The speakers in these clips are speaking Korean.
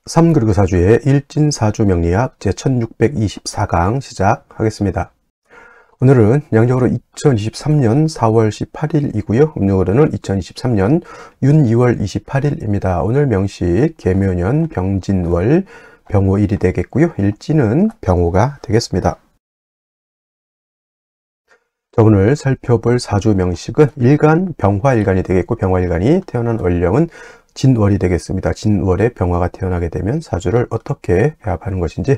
삼그리그사주의 일진사주 명리학 제1624강 시작하겠습니다. 오늘은 양력으로 2023년 4월 18일이고요. 음력으로는 2023년 윤 2월 28일입니다. 오늘 명시 계묘년 병진월 병호일이 되겠고요. 일진은 병호가 되겠습니다. 자, 오늘 살펴볼 사주 명식은 일간, 병화일간이 되겠고, 병화일간이 태어난 월령은 진월이 되겠습니다. 진월에 병화가 태어나게 되면 사주를 어떻게 배합하는 것인지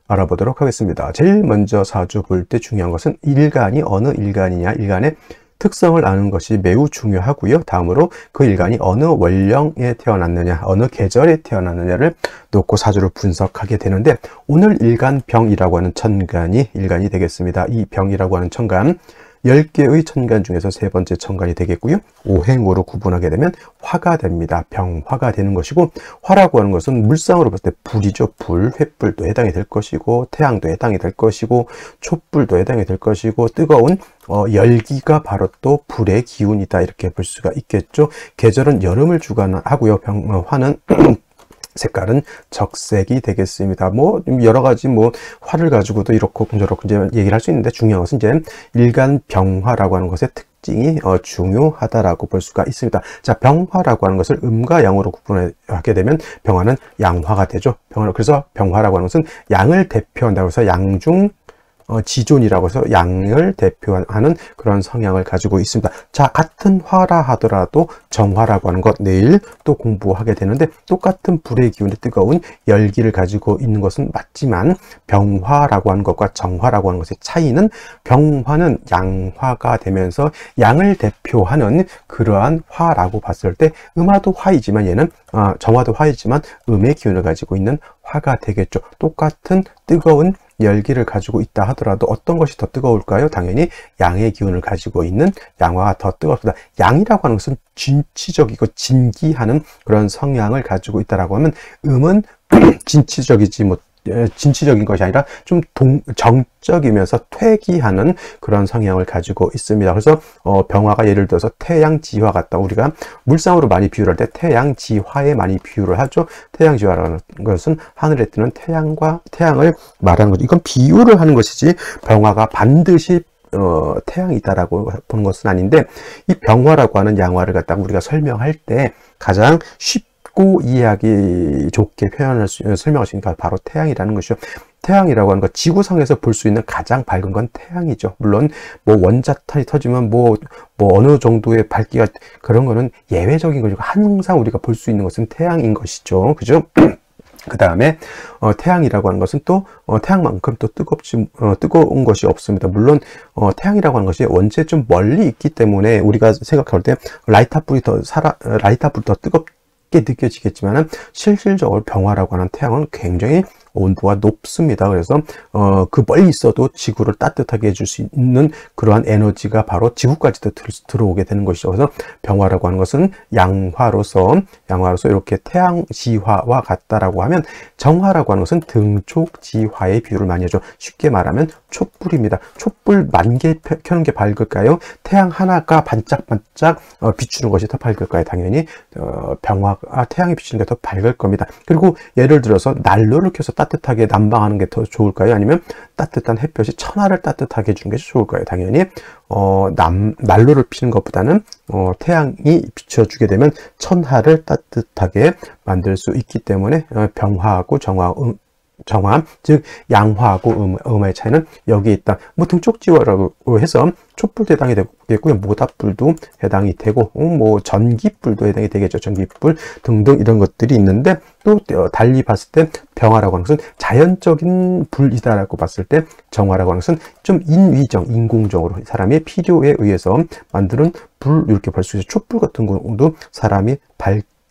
알아보도록 하겠습니다. 제일 먼저 사주 볼 때 중요한 것은 일간이 어느 일간이냐, 일간의 특성을 아는 것이 매우 중요하고요. 다음으로 그 일간이 어느 월령에 태어났느냐, 어느 계절에 태어났느냐를 놓고 사주를 분석하게 되는데, 오늘 일간 병이라고 하는 천간이 일간이 되겠습니다. 이 병이라고 하는 천간 10개의 천간 중에서 세 번째 천간이 되겠고요. 오행으로 구분하게 되면 화가 됩니다. 병화가 되는 것이고, 화라고 하는 것은 물상으로 봤을 때 불이죠. 불, 횃불도 해당이 될 것이고, 태양도 해당이 될 것이고, 촛불도 해당이 될 것이고, 뜨거운 열기가 바로 또 불의 기운이다, 이렇게 볼 수가 있겠죠. 계절은 여름을 주관하고요. 화는 색깔은 적색이 되겠습니다. 여러 가지 화를 가지고도 이렇고 저렇고 이제 얘기를 할 수 있는데, 중요한 것은 이제 일간 병화라고 하는 것의 특징이 중요하다라고 볼 수가 있습니다. 자, 병화라고 하는 것을 음과 양으로 구분하게 되면 병화는 양화가 되죠. 그래서 병화라고 하는 것은 양을 대표한다고 해서 양중 지존이라고 해서 양을 대표하는 그런 성향을 가지고 있습니다. 자, 같은 화라 하더라도 정화라고 하는 것 내일 또 공부하게 되는데, 똑같은 불의 기운의 뜨거운 열기를 가지고 있는 것은 맞지만, 병화라고 하는 것과 정화라고 하는 것의 차이는, 병화는 양화가 되면서 양을 대표하는 그러한 화라고 봤을 때 음화도 화이지만 얘는 정화도 화이지만 음의 기운을 가지고 있는 화가 되겠죠. 똑같은 뜨거운 열기를 가지고 있다 하더라도 어떤 것이 더 뜨거울까요? 당연히 양의 기운을 가지고 있는 양화가 더 뜨겁습니다. 양이라고 하는 것은 진치적이고 진기하는 그런 성향을 가지고 있다라고 하면, 음은 진치적인 것이 아니라 좀 정적이면서 퇴기하는 그런 성향을 가지고 있습니다. 그래서 병화가 예를 들어서 태양지화 같다. 우리가 물상으로 많이 비유를 할 때 태양지화에 많이 비유를 하죠. 태양지화라는 것은 하늘에 뜨는 태양을 말하는 거죠. 이건 비유를 하는 것이지 병화가 반드시 태양이다라고 보는 것은 아닌데, 이 병화라고 하는 양화를 갖다가 우리가 설명할 때 가장 쉽고 이해하기 좋게 설명할 수 있는 게 바로 태양이라는 것이죠. 태양이라고 하는 것, 지구상에서 볼 수 있는 가장 밝은 건 태양이죠. 물론 원자탄이 터지면 어느 정도의 밝기가, 그런 거는 예외적인 것이고, 항상 우리가 볼 수 있는 것은 태양인 것이죠. 그죠? 그 다음에 태양이라고 하는 것은 또 태양만큼 또 뜨거운 것이 없습니다. 물론 태양이라고 하는 것이 원체 좀 멀리 있기 때문에 우리가 생각할 때 라이터불이 더 뜨겁게 느껴지겠지만은, 실질적으로 병화라고 하는 태양은 굉장히 온도가 높습니다. 그래서 그 멀리 있어도 지구를 따뜻하게 해줄 수 있는 그러한 에너지가 바로 지구까지도 들어오게 되는 것이죠. 그래서 병화라고 하는 것은 양화로서 이렇게 태양지화와 같다라고 하면, 정화라고 하는 것은 등촉지화의 비유를 많이 하죠. 쉽게 말하면 촛불입니다. 촛불 10,000개 켜는 게 밝을까요? 태양 하나가 반짝반짝 비추는 것이 더 밝을까요? 당연히 태양이 비추는 게 더 밝을 겁니다. 그리고 예를 들어서 난로를 켜서 따뜻하게 난방하는 게 더 좋을까요? 아니면 따뜻한 햇볕이 천하를 따뜻하게 해주는 게 좋을까요? 당연히 난로를 피는 것보다는 태양이 비춰주게 되면 천하를 따뜻하게 만들 수 있기 때문에, 병화하고 정화, 즉 양화하고 음화의 차이는 여기에 있다. 등쪽지화라고 해서 촛불도 해당이 되겠고요. 모닥불도 해당이 되고, 전기불도 해당이 되겠죠. 전기불 등등 이런 것들이 있는데, 또 달리 봤을 때 병화라고 하는 것은 자연적인 불이다라고 봤을 때, 정화라고 하는 것은 좀 인공적으로 사람의 필요에 의해서 만드는 불, 이렇게 볼 수 있어요. 촛불 같은 경우도 사람이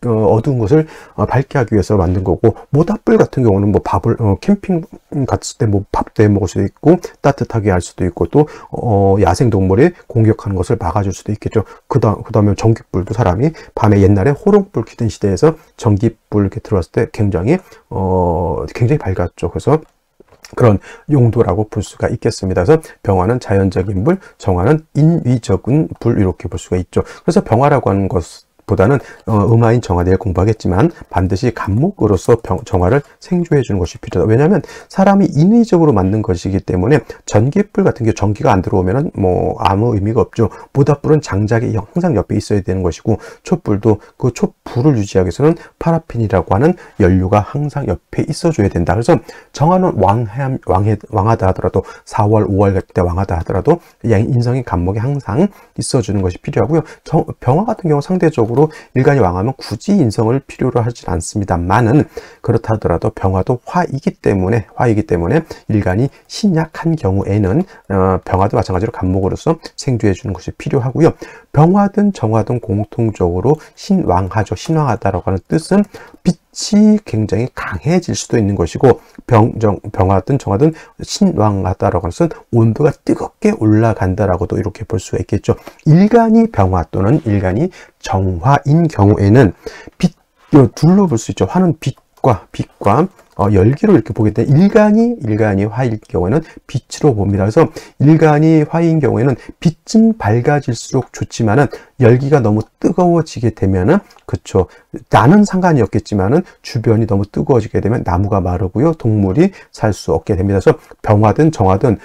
어두운 곳을 밝게 하기 위해서 만든 거고, 모닥불 같은 경우는 밥을 캠핑 갔을 때 밥도 해 먹을 수도 있고, 따뜻하게 할 수도 있고, 또 야생 동물이 공격하는 것을 막아줄 수도 있겠죠. 그다음에 전기불도 사람이 밤에 옛날에 호롱불 켜던 시대에서 전기불 이렇게 들어왔을 때 굉장히 밝았죠. 그래서 그런 용도라고 볼 수가 있겠습니다. 그래서 병화는 자연적인 불, 정화는 인위적인 불, 이렇게 볼 수가 있죠. 그래서 병화라고 하는 것 보다는 음화인 정화대를 공부하겠지만 반드시 간목으로서 정화를 생조해 주는 것이 필요하다. 왜냐하면 사람이 인위적으로 만든 것이기 때문에 전기불 같은 게 전기가 안 들어오면은 뭐 아무 의미가 없죠. 모닥불은 장작이 항상 옆에 있어야 되는 것이고, 촛불도 그 촛불을 유지하기 위해서는 파라핀이라고 하는 연료가 항상 옆에 있어줘야 된다. 그래서 정화는 왕하다 하더라도 4월, 5월 같은 때 왕하다 하더라도 인성이 간목에 항상 있어주는 것이 필요하고요. 병화 같은 경우 상대적으로 일간이 왕하면 굳이 인성을 필요로 하진 않습니다만은, 그렇다 하더라도 병화도 화이기 때문에 일간이 신약한 경우에는 병화도 마찬가지로 간목으로서 생조해 주는 것이 필요하고요. 병화든 정화든 공통적으로 신왕하죠. 신왕하다라고 하는 뜻은 빛이 굉장히 강해질 수도 있는 것이고, 병화든 정화든 신왕하다라고 하는 뜻은 온도가 뜨겁게 올라간다라고도 이렇게 볼 수가 있겠죠. 일간이 병화 또는 일간이 정화인 경우에는 둘로 볼 수 있죠. 화는 빛과 열기로 이렇게 보게 되면 일간이 화일 경우에는 빛으로 봅니다. 그래서 일간이 화인 경우에는 빛은 밝아질수록 좋지만은 열기가 너무 뜨거워지게 되면은, 그쵸, 나는 상관이 없겠지만은 주변이 너무 뜨거워지게 되면 나무가 마르고요, 동물이 살 수 없게 됩니다. 그래서 병화든 정화든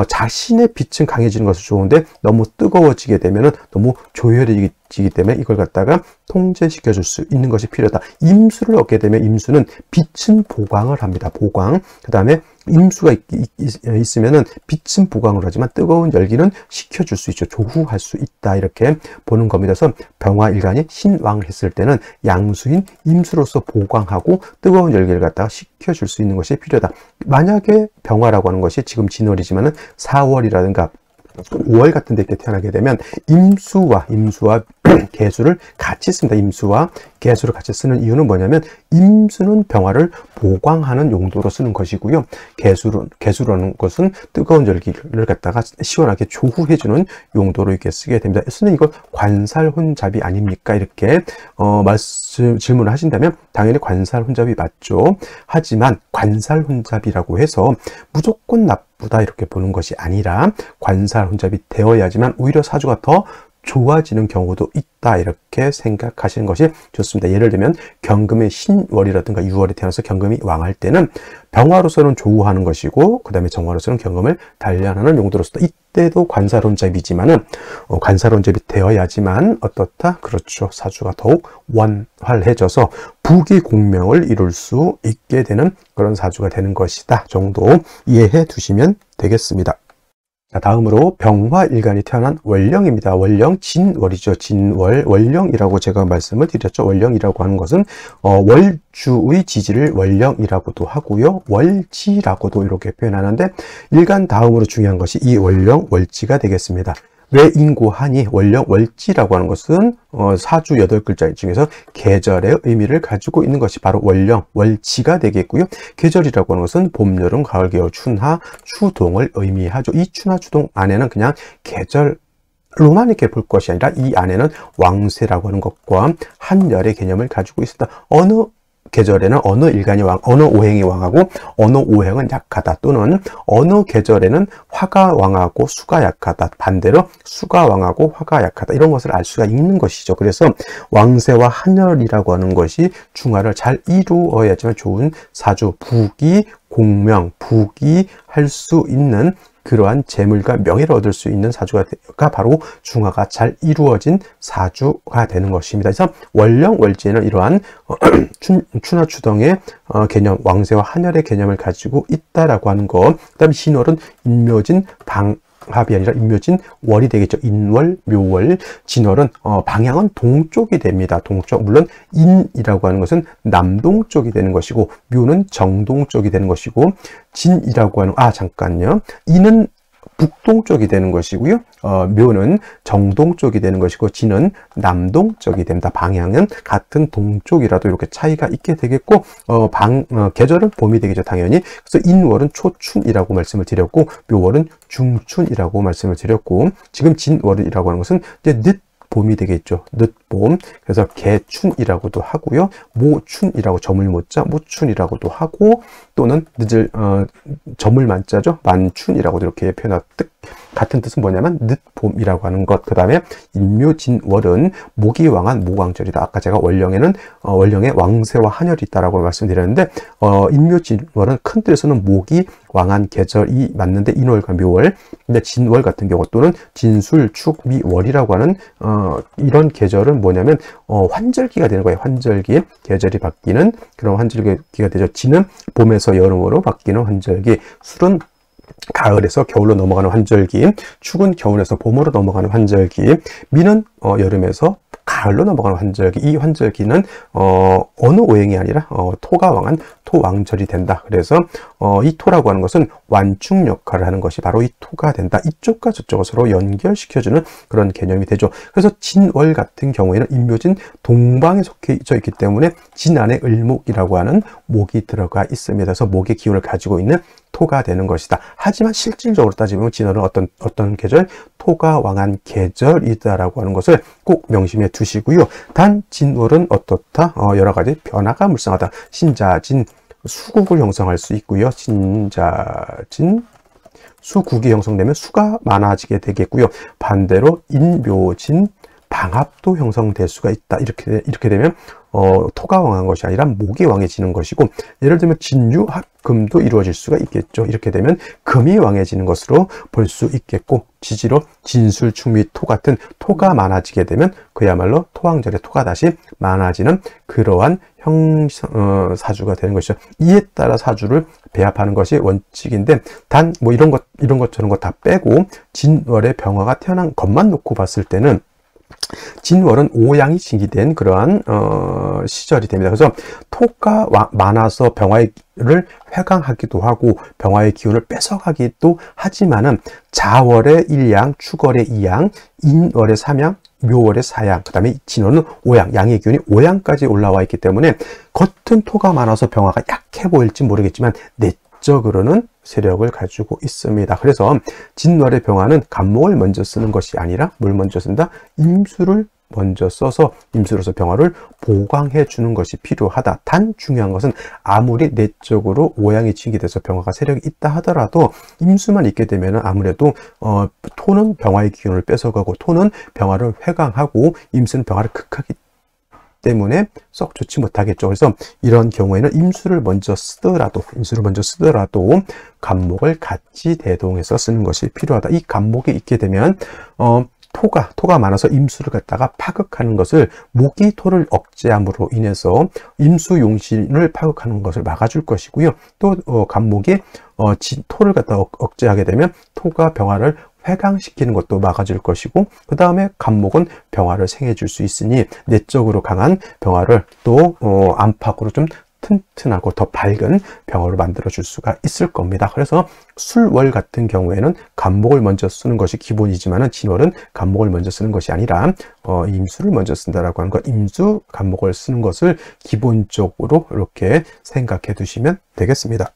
자신의 빛은 강해지는 것은 좋은데 너무 뜨거워지게 되면은 너무 조열해지기 때문에 이걸 갖다가 통제시켜 줄 수 있는 것이 필요하다. 임수를 얻게 되면 임수는 빛은 보강을 합니다. 보강. 그 다음에 임수가 있으면은 빛은 보강을 하지만 뜨거운 열기는 식혀줄 수 있죠. 조후할 수 있다. 이렇게 보는 겁니다. 그래서 병화 일간이 신왕했을 때는 양수인 임수로서 보강하고 뜨거운 열기를 갖다가 식혀줄 수 있는 것이 필요하다. 만약에 병화라고 하는 것이 지금 진월이지만은 4월이라든가 5월 같은 데 이렇게 태어나게 되면 임수와 개수를 같이 씁니다. 임수와 개수를 같이 쓰는 이유는 뭐냐면, 임수는 병화를 보강하는 용도로 쓰는 것이고요. 개수라는 것은 뜨거운 열기를 갖다가 시원하게 조후해주는 용도로 이렇게 쓰게 됩니다. 쓰는 이걸 관살혼잡이 아닙니까? 이렇게 질문을 하신다면 당연히 관살혼잡이 맞죠. 하지만 관살혼잡이라고 해서 무조건 나쁘다 이렇게 보는 것이 아니라 관살혼잡이 되어야지만 오히려 사주가 더 좋아지는 경우도 있다 이렇게 생각하시는 것이 좋습니다. 예를 들면 경금의 신월이라든가 6월에 태어나서 경금이 왕할 때는 병화로서는 조우하는 것이고, 그 다음에 정화로서는 경금을 단련하는 용도로서 이때도 관살혼잡이지만은 관살혼잡이 되어야지만 어떻다? 그렇죠. 사주가 더욱 원활해져서 부귀공명을 이룰 수 있게 되는 그런 사주가 되는 것이다 정도 이해해 두시면 되겠습니다. 자, 다음으로 병화일간이 태어난 월령입니다. 월령, 진월이죠. 진월, 월령이라고 제가 말씀을 드렸죠. 월령이라고 하는 것은 월주의 지지를 월령이라고도 하고요, 월지라고도 이렇게 표현하는데, 일간 다음으로 중요한 것이 이 월령, 월지가 되겠습니다. 왜 인고하니? 월령, 월지라고 하는 것은 사주 8글자 중에서 계절의 의미를 가지고 있는 것이 바로 월령, 월지가 되겠고요. 계절이라고 하는 것은 봄, 여름, 가을, 겨울,春하, 추동을 의미하죠. 이春하, 추동 안에는 그냥 계절로만 이렇게 볼 것이 아니라 이 안에는 왕세라고 하는 것과 한열의 개념을 가지고 있다. 어느 계절에는 어느 일간이 어느 오행이 왕하고 어느 오행은 약하다, 또는 어느 계절에는 화가 왕하고 수가 약하다, 반대로 수가 왕하고 화가 약하다, 이런 것을 알 수가 있는 것이죠. 그래서 왕세와 한열이라고 하는 것이 중화를 잘 이루어야지만 좋은 사주, 부귀, 공명, 부귀할 수 있는 그러한 재물과 명예를 얻을 수 있는 사주가 바로 중화가 잘 이루어진 사주가 되는 것입니다. 그래서 월령, 월지에는 이러한 춘화, 추동의 개념, 왕세와 한열의 개념을 가지고 있다라고 하는 것. 그 다음에 신월은 인묘진, 합이 아니라 인묘진 월이 되겠죠. 인월, 묘월. 진월은 방향은 동쪽이 됩니다. 동쪽. 물론 인이라고 하는 것은 남동쪽이 되는 것이고, 묘는 정동쪽이 되는 것이고, 진이라고 하는 잠깐요. 인은 북동쪽이 되는 것이고요, 묘는 정동쪽이 되는 것이고, 진은 남동쪽이 됩니다. 방향은 같은 동쪽이라도 이렇게 차이가 있게 되겠고, 계절은 봄이 되겠죠, 당연히. 그래서 인월은 초춘이라고 말씀을 드렸고, 묘월은 중춘이라고 말씀을 드렸고, 지금 진월이라고 하는 것은 이제 늦 봄이 되겠죠. 늦 늦봄, 그래서 개춘이라고도 하고요. 모춘이라고 저물모자 모춘이라고도 하고, 또는 저물만자죠. 만춘이라고도 이렇게 표현하고, 같은 뜻은 뭐냐면 늦봄이라고 하는 것. 그 다음에 인묘진월은 목이 왕한 모광절이다. 아까 제가 원령에 왕세와 한열이 있다라고 말씀드렸는데, 인묘진월은 큰 뜻에서는 목이 왕한 계절이 맞는데 인월과 묘월, 근데 진월 같은 경우 또는 진술, 축, 미, 월이라고 하는 이런 계절은 뭐냐면 환절기가 되는 거예요. 환절기, 계절이 바뀌는 그런 환절기가 되죠. 진은 봄에서 여름으로 바뀌는 환절기, 술은 가을에서 겨울로 넘어가는 환절기, 축은 겨울에서 봄으로 넘어가는 환절기, 미는 여름에서 가을로 넘어가는 환절기. 이 환절기는 어느 오행이 아니라 토가 왕한 토왕절이 된다. 그래서 이 토라고 하는 것은 완충 역할을 하는 것이 바로 이 토가 된다. 이쪽과 저쪽을 서로 연결시켜주는 그런 개념이 되죠. 그래서 진월 같은 경우에는 인묘진 동방에 속해져 있기 때문에 진 안에 을목이라고 하는 목이 들어가 있습니다. 그래서 목의 기운을 가지고 있는 토가 되는 것이다. 하지만 실질적으로 따지면 진월은 어떤 계절? 토가 왕한 계절이다라고 하는 것을 꼭 명심해 두시고요. 단 진월은 어떻다? 여러 가지 변화가 물상하다. 신자진, 수국을 형성할 수 있고요. 신자진, 수국이 형성되면 수가 많아지게 되겠고요. 반대로 인묘진, 방합도 형성될 수가 있다. 이렇게 되면 토가 왕한 것이 아니라 목이 왕해지는 것이고, 예를 들면 진유합금도 이루어질 수가 있겠죠. 이렇게 되면 금이 왕해지는 것으로 볼 수 있겠고, 지지로 진술, 축미, 토 같은 토가 많아지게 되면 그야말로 토왕절에 토가 다시 많아지는 그러한 사주가 되는 것이죠. 이에 따라 사주를 배합하는 것이 원칙인데, 단 뭐 이런 것 저런 것 다 빼고 진월의 병화가 태어난 것만 놓고 봤을 때는 진월은 오양이 징기된 그러한 시절이 됩니다. 그래서 토가 많아서 병화를 회강하기도 하고 병화의 기운을 뺏어가기도 하지만은 자월의 1양, 축월의 2양, 인월의 3양, 묘월의 4양, 그 다음에 진월은 5양, 양의 기운이 5양까지 올라와 있기 때문에 겉은 토가 많아서 병화가 약해 보일지 모르겠지만 내적으로는 세력을 가지고 있습니다. 그래서 진월의 병화는 간목을 먼저 쓰는 것이 아니라 뭘 먼저 쓴다? 임수를 먼저 써서 임수로서 병화를 보강해 주는 것이 필요하다. 단 중요한 것은 아무리 내적으로 오양이 징기돼서 병화가 세력이 있다 하더라도 임수만 있게 되면 아무래도 토는 병화의 기운을 뺏어가고 토는 병화를 회강하고 임수는 병화를 극하기 때문에 썩 좋지 못하겠죠. 그래서 이런 경우에는 임수를 먼저 쓰더라도 간목을 같이 대동해서 쓰는 것이 필요하다. 이 간목이 있게 되면 토가 많아서 임수를 갖다가 파극하는 것을 목이 토를 억제함으로 인해서 임수 용신을 파극하는 것을 막아줄 것이고요. 또 간목이 토를 갖다 억제하게 되면 토가 병화를 회강시키는 것도 막아줄 것이고, 그 다음에 간목은 병화를 생해 줄 수 있으니 내적으로 강한 병화를 또 안팎으로 좀 튼튼하고 더 밝은 병화로 만들어 줄 수가 있을 겁니다. 그래서 술월 같은 경우에는 간목을 먼저 쓰는 것이 기본이지만은 진월은 간목을 먼저 쓰는 것이 아니라 임수를 먼저 쓴다라고 하는 것, 임수 간목을 쓰는 것을 기본적으로 이렇게 생각해 두시면 되겠습니다.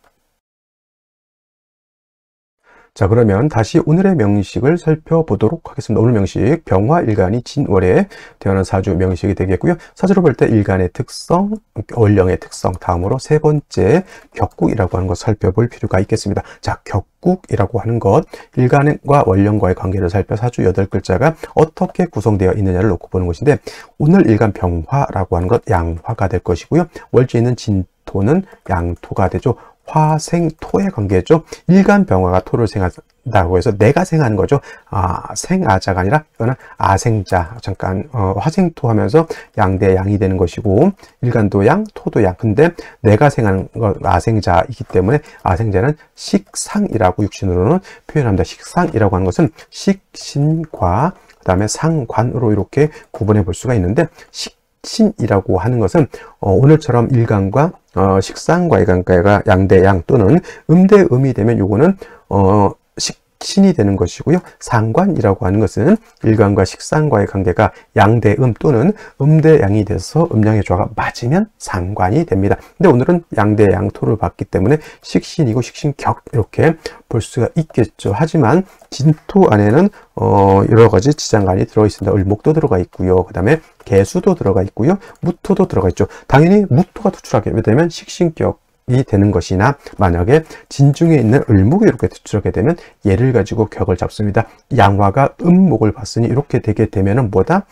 자, 그러면 다시 오늘의 명식을 살펴보도록 하겠습니다. 오늘 명식, 병화일간이 진월에 태어난 사주 명식이 되겠고요. 사주로 볼 때 일간의 특성, 월령의 특성, 다음으로 세 번째 격국이라고 하는 것을 살펴볼 필요가 있겠습니다. 자, 격국이라고 하는 것, 일간과 월령과의 관계를 살펴 사주 8글자가 어떻게 구성되어 있느냐를 놓고 보는 것인데, 오늘 일간 병화라고 하는 것 양화가 될 것이고요. 월지에 있는 진토는 양토가 되죠. 화생토의 관계죠. 일간 병화가 토를 생한다고 해서 내가 생하는 거죠. 생아자가 아니라 이거는 아생자. 잠깐 화생토 하면서 양대 양이 되는 것이고, 일간도 양, 토도 양. 근데 내가 생하는 것 아생자이기 때문에 아생자는 식상이라고 육신으로는 표현합니다. 식상이라고 하는 것은 식신과 그 다음에 상관으로 이렇게 구분해 볼 수가 있는데, 식신이라고 하는 것은 오늘처럼 일간과 식상과 일간과가 양대 양 또는 음대 음이 되면 요거는 식신이 되는 것이고요. 상관이라고 하는 것은 일간과 식상과의 관계가 양대음 또는 음대양이 돼서 음양의 조화가 맞으면 상관이 됩니다. 근데 오늘은 양대양토를 봤기 때문에 식신이고 식신격 이렇게 볼 수가 있겠죠. 하지만 진토 안에는 여러 가지 지장간이 들어 있습니다. 을목도 들어가 있고요. 그 다음에 개수도 들어가 있고요. 무토도 들어가 있죠. 당연히 무토가 투출하게 되면 식신격이 되는 것이나 만약에 진중에 있는 을목이 이렇게 투출하게 되면 얘를 가지고 격을 잡습니다. 양화가 음목을 봤으니 이렇게 되게 되면은 뭐다?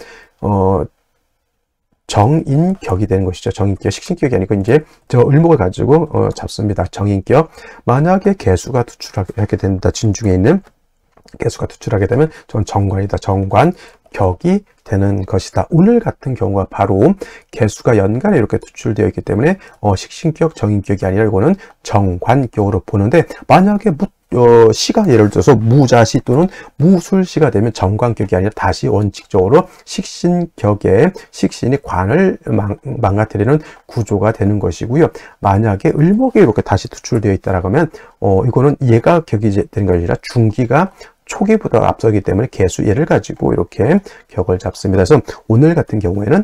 정인격이 되는 것이죠. 정인격, 식신격이 아니고 이제 저 을목을 가지고 잡습니다. 정인격. 만약에 개수가 투출하게 된다. 진중에 있는 개수가 투출하게 되면 전 정관이다. 정관. 격이 되는 것이다. 오늘 같은 경우가 바로 개수가 연간에 이렇게 투출되어 있기 때문에 식신격, 정인격이 아니라 이거는 정관격으로 보는데 만약에 시가 예를 들어서 무자시 또는 무술시가 되면 정관격이 아니라 다시 원칙적으로 식신격에 식신이 관을 망가뜨리는 구조가 되는 것이고요. 만약에 을목이 이렇게 다시 투출되어 있다라고 하면 이거는 얘가 격이 되는 것이 아니라 중기가 초기보다 앞서기 때문에 개수 얘를 가지고 이렇게 격을 잡습니다. 그래서 오늘 같은 경우에는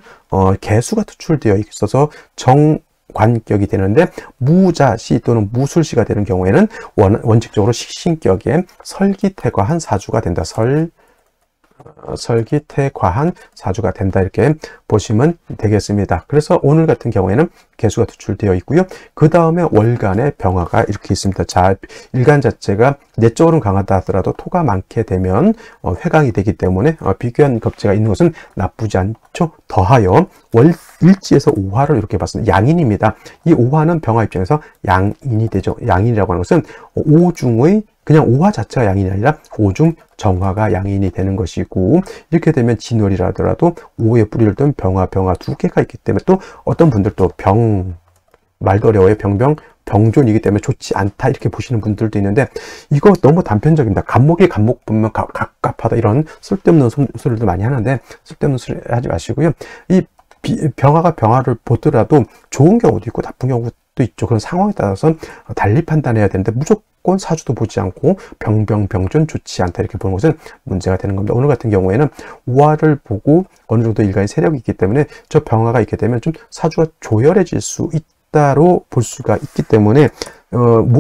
개수가 투출되어 있어서 정관격이 되는데 무자시 또는 무술시가 되는 경우에는 원칙적으로 식신격에 설기태과한 사주가 된다. 설기태과한 사주가 된다. 이렇게 보시면 되겠습니다. 그래서 오늘 같은 경우에는 개수가 투출되어 있고요. 그 다음에 월간의 병화가 이렇게 있습니다. 자, 일간 자체가 내적으로는 강하다 하더라도 토가 많게 되면 회강이 되기 때문에 비교한 겁재가 있는 것은 나쁘지 않죠. 더하여 일지에서 오화를 이렇게 봤습니다. 양인입니다. 이 오화는 병화 입장에서 양인이 되죠. 양인이라고 하는 것은 오중의 그냥 오화 자체가 양인이 아니라 오중 정화가 양인이 되는 것이고 이렇게 되면 진월이라 하더라도 오에 뿌리를 둔 병화 두 개가 있기 때문에 또 어떤 분들도 말도 어려워요. 병존이기 때문에 좋지 않다 이렇게 보시는 분들도 있는데 이거 너무 단편적입니다. 간목이 간목 보면 갑갑하다 이런 쓸데없는 소리도 많이 하는데 쓸데없는 소리 하지 마시고요. 이 병화가 병화를 보더라도 좋은 경우도 있고 나쁜 경우도 있죠. 그런 상황에 따라서 달리 판단해야 되는데 무조건 사주도 보지 않고 병존 좋지 않다 이렇게 보는 것은 문제가 되는 겁니다. 오늘 같은 경우에는 오화를 보고 어느 정도 일간의 세력이 있기 때문에 저 병화가 있게 되면 좀 사주가 조열해질 수 있다로 볼 수가 있기 때문에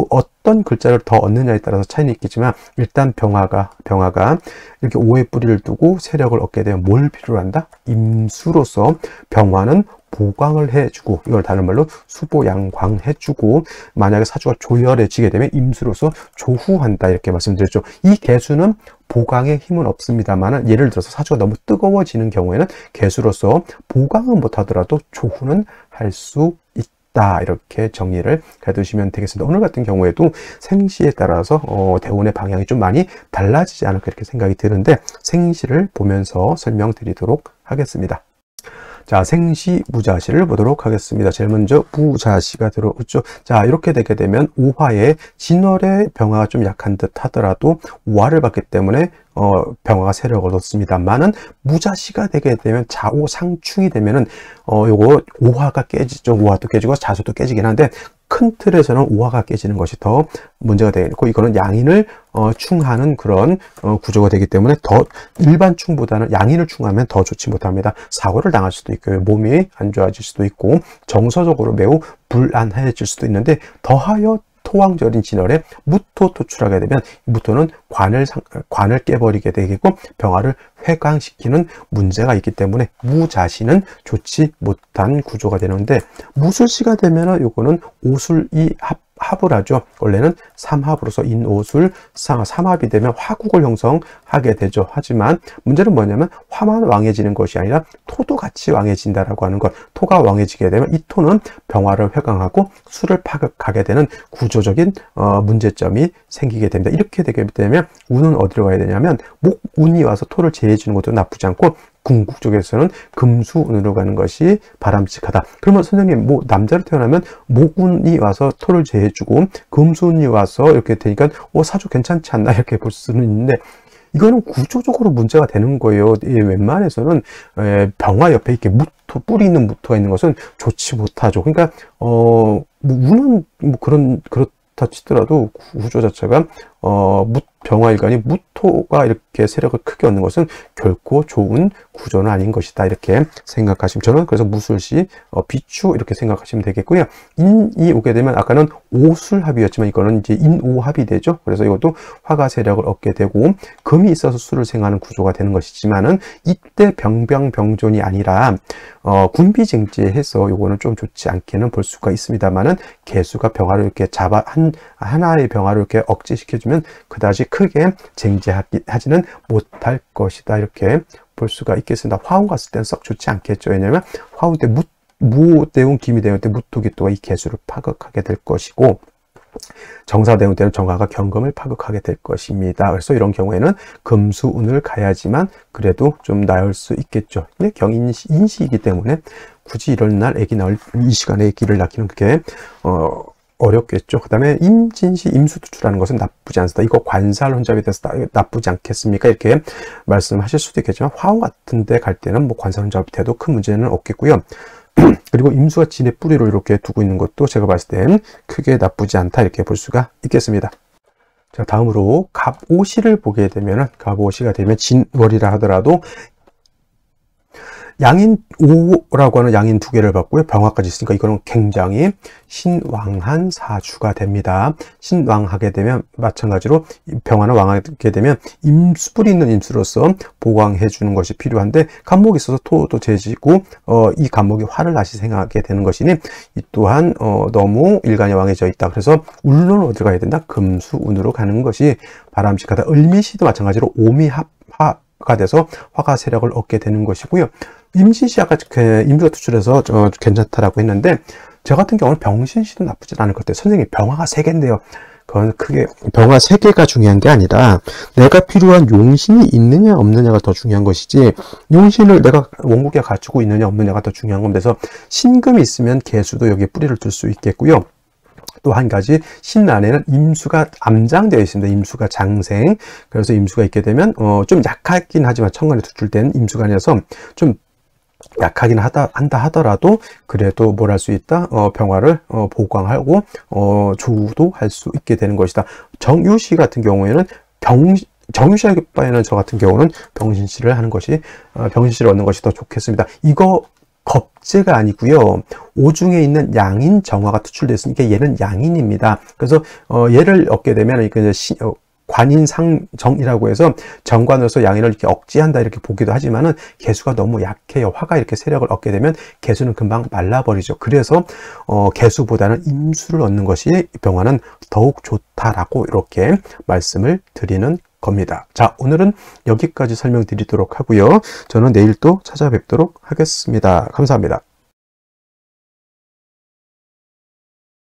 어떤 글자를 더 얻느냐에 따라서 차이는 있겠지만 일단 병화가 이렇게 오의 뿌리를 두고 세력을 얻게 되면 뭘 필요로 한다? 임수로서 병화는 보강을 해주고 이걸 다른 말로 수보양광 해주고 만약에 사주가 조열해지게 되면 임수로서 조후한다 이렇게 말씀드렸죠. 이 개수는 보강에 힘은 없습니다만 예를 들어서 사주가 너무 뜨거워지는 경우에는 개수로서 보강은 못하더라도 조후는 할 수 있다. 이렇게 정리를 해두시면 되겠습니다. 오늘 같은 경우에도 생시에 따라서 대운의 방향이 좀 많이 달라지지 않을까 이렇게 생각이 드는데 생시를 보면서 설명드리도록 하겠습니다. 자, 생시 무자시를 보도록 하겠습니다. 제일 먼저 무자시가 들어오죠. 자, 이렇게 되게 되면 오화에 진월의 병화가 좀 약한 듯 하더라도 오화를 받기 때문에 병화가 세력을 얻습니다만은 무자시가 되게 되면 좌우상충이 되면은 요거 오화가 깨지죠. 오화도 깨지고 자수도 깨지긴 한데 큰 틀에서는 오화가 깨지는 것이 더 문제가 되고 이거는 양인을 충하는 그런 구조가 되기 때문에 더 일반 충보다는 양인을 충하면 더 좋지 못합니다. 사고를 당할 수도 있고요. 몸이 안 좋아질 수도 있고 정서적으로 매우 불안해질 수도 있는데 더하여 토왕절인 진월에 무토 토출하게 되면 무토는 관을 깨버리게 되겠고 병화를 회강시키는 문제가 있기 때문에 무자시는 좋지 못한 구조가 되는데 무술시가 되면은 요거는 오술이 합을 하죠. 원래는 삼합으로서 인오술 삼합이 되면 화국을 형성하게 되죠. 하지만 문제는 뭐냐면 화만 왕해지는 것이 아니라 토도 같이 왕해진다라고 하는 것. 토가 왕해지게 되면 이 토는 병화를 회강하고 수를 파극하게 되는 구조적인 문제점이 생기게 됩니다. 이렇게 되게 되면 운은 어디로 가야 되냐면 목운이 와서 토를 제해주는 것도 나쁘지 않고 궁극 쪽에서는 금수운으로 가는 것이 바람직하다. 그러면 선생님 뭐 남자로 태어나면 목운이 와서 토를 제해주고 금수운이 와서 이렇게 되니까 사주 괜찮지 않나 이렇게 볼 수는 있는데 이거는 구조적으로 문제가 되는 거예요. 웬만해서는 병화 옆에 이렇게 뿌리 있는 무토가 있는 것은 좋지 못하죠. 그러니까 운은 뭐 그렇다 치더라도 구조 자체가 병화일간이 무토가 이렇게 세력을 크게 얻는 것은 결코 좋은 구조는 아닌 것이다. 이렇게 생각하시면, 저는 그래서 무술시 비추 이렇게 생각하시면 되겠고요. 인이 오게 되면 아까는 오술합이었지만 이거는 이제 인오합이 되죠. 그래서 이것도 화가 세력을 얻게 되고, 금이 있어서 술을 생하는 구조가 되는 것이지만은 이때 병병병존이 아니라 군비쟁제해서 요거는 좀 좋지 않게는 볼 수가 있습니다만은, 개수가 병화를 이렇게 하나의 병화를 이렇게 억제시켜주면 그다지 크게 쟁제하지는 못할 것이다. 이렇게 볼 수가 있겠습니다. 화운 갔을 때는 썩 좋지 않겠죠. 왜냐하면 화운 때 무대운 기미 대운 때 무토기 또가 이 개수를 파극하게 될 것이고, 정사대운 때는 정화가 경금을 파극하게 될 것입니다. 그래서 이런 경우에는 금수운을 가야지만 그래도 좀 나을 수 있겠죠. 근데 경인시이기 때문에 굳이 이런 날 아기 낳을 이 시간에 아기를 낳기는 그게 어렵겠죠. 그 다음에 임진시 임수투출하는 것은 나쁘지 않습니다. 이거 관살 혼잡이 돼서 나쁘지 않겠습니까? 이렇게 말씀하실 수도 있겠지만, 화원 같은 데 갈 때는 뭐 관살 혼잡이 돼도 큰 문제는 없겠고요. 그리고 임수가 진의 뿌리로 이렇게 두고 있는 것도 제가 봤을 땐 크게 나쁘지 않다. 이렇게 볼 수가 있겠습니다. 자, 다음으로 갑오시를 보게 되면은, 갑오시가 되면 진월이라 하더라도 양인 5라고 하는 양인 두 개를 받고요. 병화까지 있으니까 이거는 굉장히 신왕한 사주가 됩니다. 신왕하게 되면 마찬가지로 병화는 왕하게 되면 뿌리 있는 임수로서 보강해 주는 것이 필요한데, 간목이 있어서 토도 재지고 이 간목이 화를 다시 생하게 되는 것이니, 이 또한 너무 일간이 왕해져 있다. 그래서 울론 어디로 가야 된다? 금수운으로 가는 것이 바람직하다. 을미시도 마찬가지로 오미합화가 돼서 화가 세력을 얻게 되는 것이고요. 임신시 아까 임수가 투출해서 괜찮다라고 했는데, 저 같은 경우는 병신시도 나쁘지 않을 것 같아요. 선생님, 병화가 3개인데요. 그건 크게 병화 3개가 중요한 게 아니라 내가 필요한 용신이 있느냐 없느냐가 더 중요한 것이지, 용신을 내가 원국에 갖추고 있느냐 없느냐가 더 중요한 겁니다. 그래서 신금이 있으면 개수도 여기에 뿌리를 둘 수 있겠고요. 또 한 가지, 신 안에는 임수가 암장되어 있습니다. 임수가 장생. 그래서 임수가 있게 되면 좀 약하긴 하지만 천간에 투출된 임수가 아니라서 좀 약하긴 한다 하더라도 그래도 뭘 할 수 있다? 병화를 보강하고 조우도 할 수 있게 되는 것이다. 정유시 같은 경우에는 정유시 할 바에는 저 같은 경우는 병신시를 하는 것이 병신시를 얻는 것이 더 좋겠습니다. 이거 겁재가 아니고요. 오중에 있는 양인 정화가 투출됐으니까 얘는 양인입니다. 그래서 얘를 얻게 되면 이제 관인상정이라고 해서 정관으로서 양인을 이렇게 억제한다 이렇게 보기도 하지만은, 개수가 너무 약해요. 화가 이렇게 세력을 얻게 되면 개수는 금방 말라버리죠. 그래서 개수보다는 임수를 얻는 것이 병화는 더욱 좋다라고 이렇게 말씀을 드리는 겁니다. 자, 오늘은 여기까지 설명드리도록 하고요. 저는 내일 또 찾아뵙도록 하겠습니다. 감사합니다.